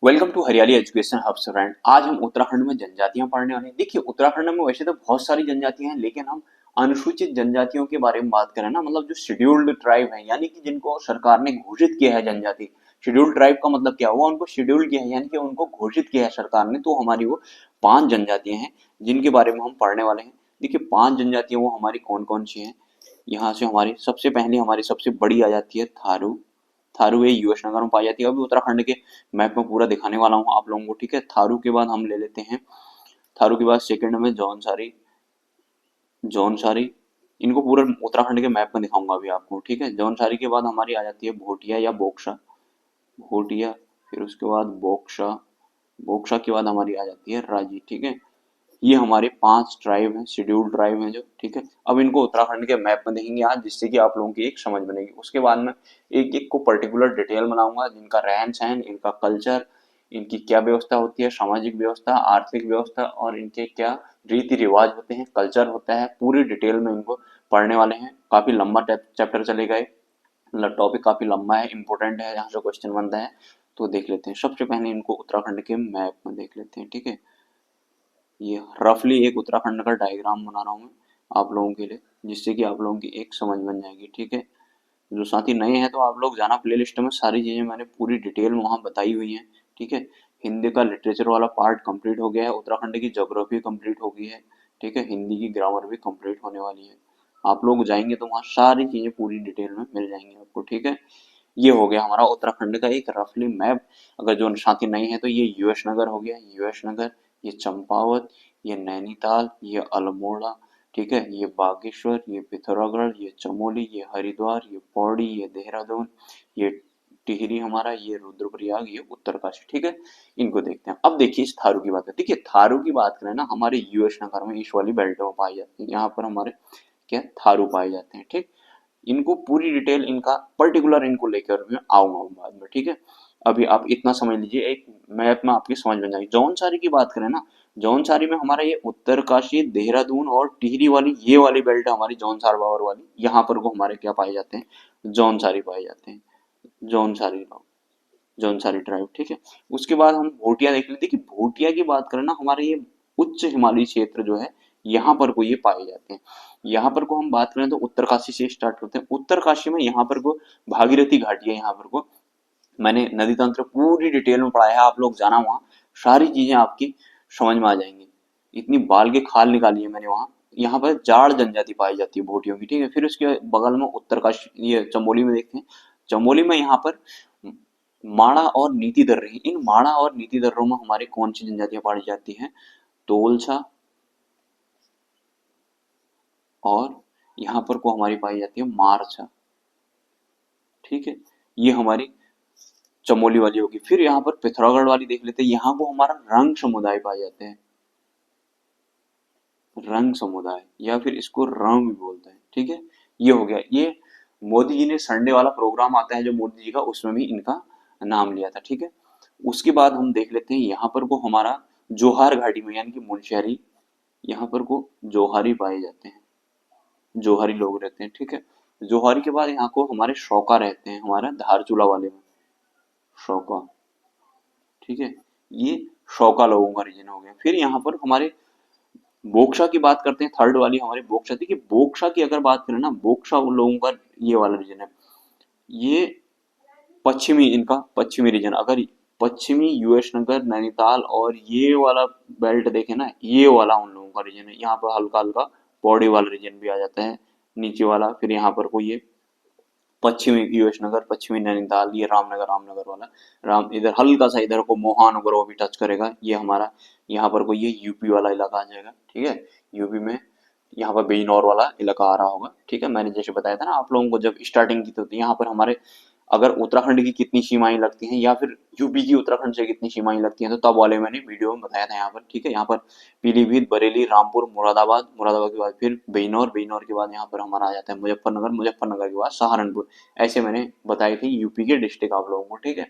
Welcome to हरियाली education hub friend. आज हम उत्तराखंड में जनजातियां पढ़ने वाले हैं। देखिए, उत्तराखंड में वैसे तो बहुत सारी जनजातियां हैं, लेकिन हम अनुसूचित जनजातियों के बारे में बात करें ना, मतलब जो शेड्यूल्ड ट्राइब है, यानी कि जिनको सरकार ने घोषित किया है जनजाति। शेड्यूल्ड ट्राइब का मतलब क्या हुआ? उनको शेड्यूल किया है, यानी कि उनको घोषित किया है सरकार ने। तो हमारी वो 5 जनजातियां हैं जिनके बारे में हम पढ़ने वाले हैं। देखिए, 5 जनजातियां वो हमारी कौन कौन सी हैं। यहाँ से हमारी सबसे पहले हमारी सबसे बड़ी आ जाती है थारू। थारू ये यूएस नगर में पाई जाती है। अभी उत्तराखंड के मैप में पूरा दिखाने वाला हूँ आप लोगों को, ठीक है। थारू के बाद हम ले लेते हैं, थारू के बाद सेकंड में जौनसारी। जौनसारी, इनको पूरा उत्तराखंड के मैप में दिखाऊंगा अभी आपको, ठीक है। जौनसारी के बाद हमारी आ जाती है भोटिया या बोक्सा। भोटिया, फिर उसके बाद बोक्सा। बोक्सा के बाद हमारी आ जाती है राजी, ठीक है। ये हमारे 5 ट्राइब हैं, शेड्यूल्ड ट्राइब हैं जो, ठीक है। अब इनको उत्तराखंड के मैप में देखेंगे आज, जिससे कि आप लोगों की एक समझ बनेगी। उसके बाद में एक एक को पर्टिकुलर डिटेल बनाऊंगा, जिनका रहन सहन, इनका कल्चर, इनकी क्या व्यवस्था होती है, सामाजिक व्यवस्था, आर्थिक व्यवस्था, और इनके क्या रीति रिवाज होते हैं, कल्चर होता है, पूरी डिटेल में इनको पढ़ने वाले हैं। काफी लंबा चैप्टर चलेगा, मतलब टॉपिक काफी लंबा है, इंपॉर्टेंट है, यहाँ से क्वेश्चन बनता है। तो देख लेते हैं, सबसे पहले इनको उत्तराखंड के मैप में देख लेते हैं, ठीक है। ये रफली एक उत्तराखंड का डायग्राम बना रहा हूँ मैं आप लोगों के लिए, जिससे कि आप लोगों की एक समझ बन जाएगी, ठीक है। जो साथी नए हैं तो आप लोग जाना प्लेलिस्ट में, सारी चीजें मैंने पूरी डिटेल में वहाँ बताई हुई हैं, ठीक है। हिंदी का लिटरेचर वाला पार्ट कंप्लीट हो गया है, उत्तराखंड की ज्योग्राफी कंप्लीट हो गई है, ठीक है। हिंदी की ग्रामर भी कंप्लीट होने वाली है। आप लोग जाएंगे तो वहाँ सारी चीजें पूरी डिटेल में मिल जाएंगी आपको, ठीक है। ये हो गया हमारा उत्तराखंड का एक रफली मैप। अगर जो साथी नहीं है तो ये यूएस नगर हो गया, यूएस नगर, ये चंपावत, ये नैनीताल, ये अल्मोड़ा, ठीक है। ये बागेश्वर, ये पिथौरागढ़, ये चमोली, ये हरिद्वार, ये पौड़ी, ये देहरादून, ये टिहरी हमारा, ये रुद्रप्रयाग, ये उत्तरकाशी, ठीक है। इनको देखते हैं। अब देखिए इस थारू की बात है। देखिए, थारू की बात करें ना, हमारे यूएस नगर में इस वाली बेल्ट में पाई जाती है। यहाँ पर हमारे क्या थारू पाए जाते हैं, ठीक। इनको पूरी डिटेल, इनका पर्टिकुलर इनको लेकर मैं आऊंगा बाद में, ठीक है। अभी आप इतना समझ लीजिए, एक मैप में आपकी समझ बन जाएगी। जौनसारी की बात करें ना, जौनसारी में हमारा ये उत्तरकाशी, देहरादून और टिहरी वाली, ये वाली बेल्ट है हमारी जौनसार बावर वाली। यहाँ पर को हमारे क्या पाए जाते हैं? जौनसारी पाए जाते हैं, जौनसारी लोग, जौनसारी ट्राइब, ठीक है। उसके बाद हम भोटिया देख लेते हैं। कि भोटिया की बात करें ना, हमारे ये उच्च हिमालयी क्षेत्र जो है, यहाँ पर को ये पाए जाते हैं। यहाँ पर को हम बात करें तो उत्तरकाशी से स्टार्ट करते हैं। उत्तरकाशी में यहाँ पर को भागीरथी घाटी है। यहाँ पर को मैंने नदी तंत्र पूरी डिटेल में पढ़ाया है, आप लोग जाना वहाँ, सारी चीजें आपकी समझ में आ जाएंगी। इतनी बाल के खाल निकाली है मैंने वहाँ। यहाँ पर जाड़ जनजाति पाई जाती है भोटियों की, ठीक है। फिर उसके बगल में उत्तरकाशी, ये चमोली में देखते हैं। चमोली में यहाँ पर माणा और नीति दर्रे हैं। इन माणा और नीति दर्रों में हमारे कौन सी जनजातियां पाई जाती हैं? तोलछा, और यहाँ पर को हमारी पाई जाती है मारछा, ठीक है। ये हमारी चमोली वाली होगी। फिर यहाँ पर पिथौरागढ़ वाली देख लेते हैं। यहाँ को हमारा रंग समुदाय पाए जाते हैं, रंग समुदाय, या फिर इसको रंग भी बोलते हैं, ठीक है। ये हो गया। ये मोदी जी ने संडे वाला प्रोग्राम आता है जो मोदी जी का, उसमें भी इनका नाम लिया था, ठीक है। उसके बाद हम देख लेते हैं यहाँ पर को हमारा जोहार घाटी में, यानी कि मुनस्यारी, यहाँ पर को जोहारी पाए जाते हैं, जोहारी लोग रहते हैं, ठीक है। जोहारी के बाद यहाँ को हमारे शौका रहते हैं, हमारा धारचूला वाले में शौका, ठीक है। ये शौका लोगों का रीजन हो गया। फिर यहाँ पर हमारे बोक्सा की बात करते हैं, थर्ड वाली हमारी बोक्सा थी। कि बोक्सा की अगर बात करें ना, बोक्सा उन लोगों का ये वाला रीजन है। ये पश्चिमी, इनका पश्चिमी रीजन, अगर पश्चिमी यूएस नगर, नैनीताल और ये वाला बेल्ट देखे ना, ये वाला उन लोगों का रीजन है। यहाँ पर हल्का हल्का पौड़ी वाला रीजन भी आ जाता है नीचे वाला। फिर यहाँ पर को ये पश्चिमी यूएस नगर, पश्चिमी नैनीताल, ये रामनगर, रामनगर वाला राम, इधर हल्का सा इधर को मोहान वगैरह वो भी टच करेगा। ये हमारा यहाँ पर को ये यूपी वाला इलाका आ जाएगा, ठीक है। यूपी में यहाँ पर बिजनौर वाला इलाका आ रहा होगा, ठीक है। मैंने जैसे बताया था ना आप लोगों को जब स्टार्टिंग की, तो यहाँ पर हमारे अगर उत्तराखंड की कितनी सीमाएं लगती हैं, या फिर यूपी की उत्तराखंड से कितनी सीमाएं लगती हैं, तो तब वाले मैंने वीडियो में बताया था यहाँ पर, ठीक है। यहाँ पर पीलीभीत, बरेली, रामपुर, मुरादाबाद, मुरादाबाद के बाद फिर बिजनौर, बिजनौर के बाद यहाँ पर हमारा आ जाता है मुजफ्फरनगर, मुजफ्फरनगर के बाद सहारनपुर। ऐसे मैंने बताई थी यूपी के डिस्ट्रिक्ट आप लोगों को, ठीक है।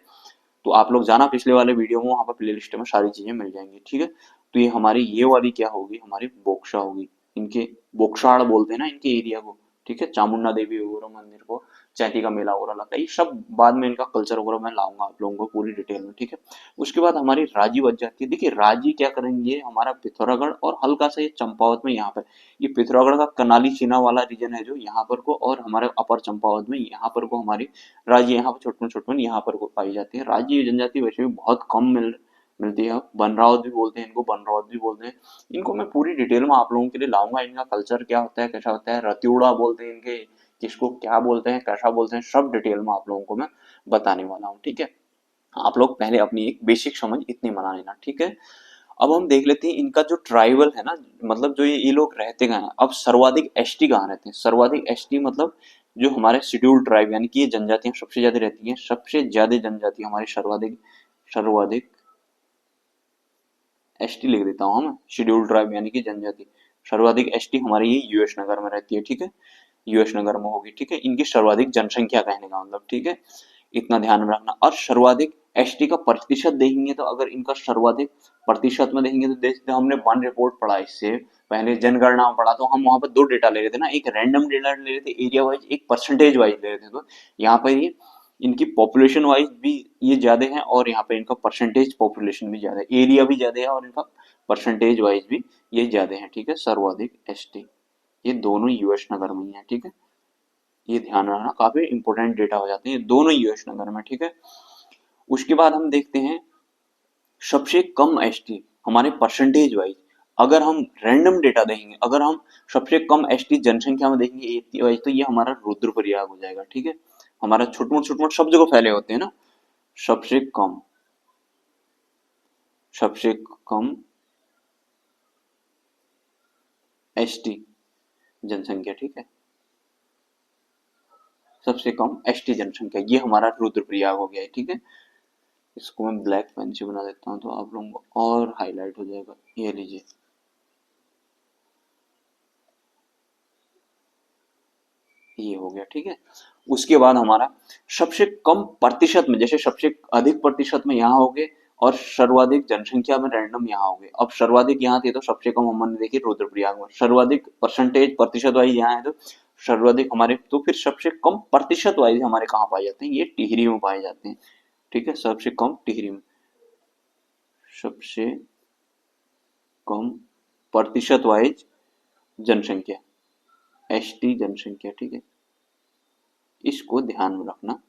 तो आप लोग जाना पिछले वाले वीडियो में, वहां पर प्ले लिस्ट में सारी चीजें मिल जाएंगी, ठीक है। तो ये हमारी ये वाली क्या होगी? हमारी बोक्सा होगी। इनके बोक्साड़ बोलते हैं ना इनके एरिया को, ठीक है, चामुंडा देवी वगैरह मंदिर को, चैती का मेला वगैरह लगता है, ये सब बाद में इनका कल्चर वगैरह मैं लाऊंगा आप लोगों को पूरी डिटेल में, ठीक है। उसके बाद हमारी राजी बच जाती है। देखिए राजी क्या करेंगे, हमारा पिथौरागढ़ और हल्का सा ये चंपावत में यहाँ पर, ये पिथौरागढ़ का कनाली चीना वाला रीजन है जो यहाँ पर को, और हमारे अपर चंपावत में यहाँ पर को हमारी राजी, यहाँ पर छोटमन छोटमन यहाँ पर को पाई जाती है। राजी जनजाति वैसे भी बहुत कम मिलती है। बनरावत भी बोलते हैं इनको, बनरावत भी बोलते हैं इनको। मैं पूरी डिटेल में आप लोगों के लिए लाऊंगा, इनका कल्चर क्या होता है, कैसा होता है, रतिउड़ा बोलते हैं इनके, किसको क्या बोलते हैं, कैसा बोलते हैं, सब डिटेल में आप लोगों को मैं बताने वाला हूँ, ठीक है। आप लोग पहले अपनी एक बेसिक समझ इतनी बना लेना, ठीक है। अब हम देख लेते हैं इनका जो ट्राइबल है ना, मतलब जो ये लोग रहते कहाँ हैं। अब सर्वाधिक एसटी कहाँ रहते हैं, सर्वाधिक एसटी मतलब जो हमारे शेड्यूल्ड ट्राइब, यानी कि ये जनजातियां सबसे ज्यादा रहती हैं, सबसे ज्यादा जनजाति हमारी सर्वाधिक, सर्वाधिक एसटी लिख देता हूँ हम, शेड्यूल्ड ट्राइब यानी कि जनजाति, सर्वाधिक एसटी हमारी ये यूएस नगर में रहती है, ठीक है, यूएस नगर में होगी, ठीक है। इनकी सर्वाधिक जनसंख्या कहने का मतलब, ठीक है, इतना ध्यान में रखना। और सर्वाधिक एसटी का प्रतिशत देखेंगे तो, अगर इनका सर्वाधिक प्रतिशत में देखेंगे तो, देखते हमने वन रिपोर्ट पढ़ा, इससे पहले जनगणना में पढ़ा, तो हम वहां पर दो डेटा ले रहे थे ना, एक रैंडम डेटा ले रहे थे एरिया वाइज, एक परसेंटेज वाइज ले रहे थे। तो यहाँ पर ये इनकी पॉपुलेशन वाइज भी ये ज्यादा है, और यहाँ पे इनका परसेंटेज पॉपुलेशन भी ज्यादा है, एरिया भी ज्यादा है, और इनका परसेंटेज वाइज भी ये ज्यादा है, ठीक है। सर्वाधिक एसटी ये दोनों यूएस नगर में ही है, ठीक है, ये ध्यान रखना, काफी इंपॉर्टेंट डेटा हो जाते हैं, दोनों यूएस नगर में, ठीक है। उसके बाद हम देखते हैं सबसे कम एसटी हमारे परसेंटेज वाइज, अगर हम रैंडम डेटा देखेंगे, अगर हम सबसे कम एसटी जनसंख्या में देखेंगे एपी वाइज, तो ये हमारा रुद्रप्रयाग हो जाएगा, ठीक है। हमारा छोटमोट सब जगह फैले होते हैं ना, सबसे कम, सबसे कम एसटी जनसंख्या, ठीक है, सबसे कम एसटी जनसंख्या, ये हमारा रुद्रप्रयाग हो गया है, ठीक है। इसको मैं ब्लैक पेन से बना देता हूँ तो आप लोगों को और हाईलाइट हो जाएगा, ये लीजिए, ये हो गया, ठीक है। उसके बाद हमारा सबसे कम प्रतिशत में, जैसे सबसे अधिक प्रतिशत में यहाँ हो गए, और सर्वाधिक जनसंख्या में रैंडम यहाँ हो गए। अब सर्वाधिक यहाँ थे तो सबसे कम हमने देखिए रुद्रप्रयाग में, सर्वाधिक परसेंटेज प्रतिशत वाइज यहाँ है तो सर्वाधिक हमारे, तो फिर सबसे कम प्रतिशत वाइज हमारे कहाँ पाए जाते हैं, ये टिहरी में पाए जाते हैं, ठीक है, सबसे कम टिहरी में, सबसे कम प्रतिशत वाइज जनसंख्या, एसटी जनसंख्या, ठीक है, इसको ध्यान में रखना।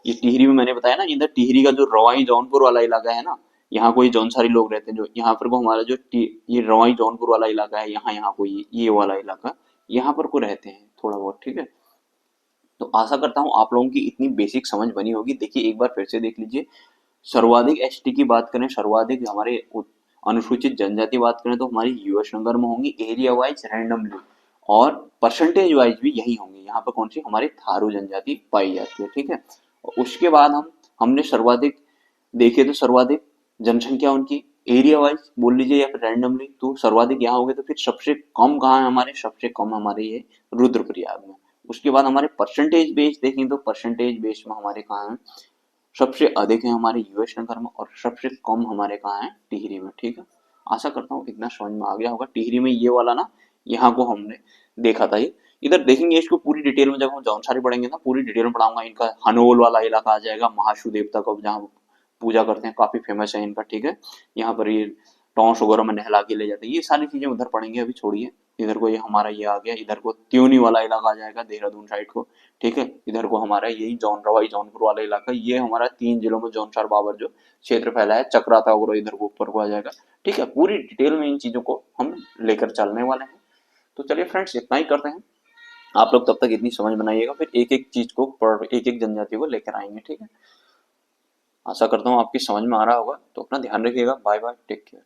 ये टिहरी में मैंने बताया ना, इधर टिहरी का जो रवाई जौनपुर वाला इलाका है ना, यहाँ कोई जौनसारी लोग रहते हैं, जो यहाँ पर को हमारा जो ये रवाई जौनपुर वाला इलाका है, यहाँ कोई ये वाला इलाका, यहाँ पर को रहते हैं थोड़ा बहुत, ठीक है। तो आशा करता हूँ आप लोगों की इतनी बेसिक समझ बनी होगी। देखिए एक बार फिर से देख लीजिए, सर्वाधिक एसटी की बात करें, सर्वाधिक हमारे अनुसूचित जनजाति बात करें तो हमारी यूएस नगर में होंगी, एरिया वाइज रैंडमली, और परसेंटेज वाइज भी यही होंगी। यहाँ पर कौन सी हमारी थारू जनजाति पाई जाती है, ठीक है। और उसके बाद हमने सर्वाधिक देखे तो सर्वाधिक जनसंख्या उनकी एरिया वाइज बोल लीजिए या फिर रैंडमली, तो सर्वाधिक यहाँ हो गए, तो फिर सबसे कम कहाँ है हमारे, सबसे कम हमारे ये रुद्रप्रयाग में। उसके बाद हमारे परसेंटेज बेस देखें तो परसेंटेज बेस में हमारे कहाँ है, सबसे अधिक है हमारे यूएस नगर में, और सबसे कम हमारे कहाँ है, टिहरी में, ठीक है। आशा करता हूँ इतना समझ में आ गया होगा। टिहरी में ये वाला ना, यहाँ को हमने देखा था, ये इधर देखेंगे इसको पूरी डिटेल में, जब हम जौनसारी पढ़ेंगे ना पूरी डिटेल में पढ़ाऊंगा। इनका हनोल वाला इलाका आ जाएगा, महाशिव देवता को जहाँ पूजा करते हैं, काफी फेमस है इनका, ठीक है। यहाँ पर ये टॉन्स वगैरह में नहला के ले जाते हैं, ये सारी चीजें उधर पढ़ेंगे, अभी छोड़िए। इधर को ये हमारा ये आ गया, इधर को त्योनी वाला इलाका आ जाएगा, देहरादून साइड को, ठीक है। इधर को हमारा यही रवाई जौनपुर वाला इलाका, ये हमारा 3 जिलों में जौनसार बाबर जो क्षेत्र फैला है, चक्राता वगैरह इधर को ऊपर को आ जाएगा, ठीक है। पूरी डिटेल में इन चीजों को हम लेकर चलने वाले हैं। तो चलिए फ्रेंड्स इतना ही करते हैं, आप लोग तब तक इतनी समझ बनाइएगा, फिर एक एक चीज को एक एक जनजाति को लेकर आएंगे, ठीक है। आशा करता हूँ आपकी समझ में आ रहा होगा। तो अपना ध्यान रखिएगा, बाय बाय, टेक केयर।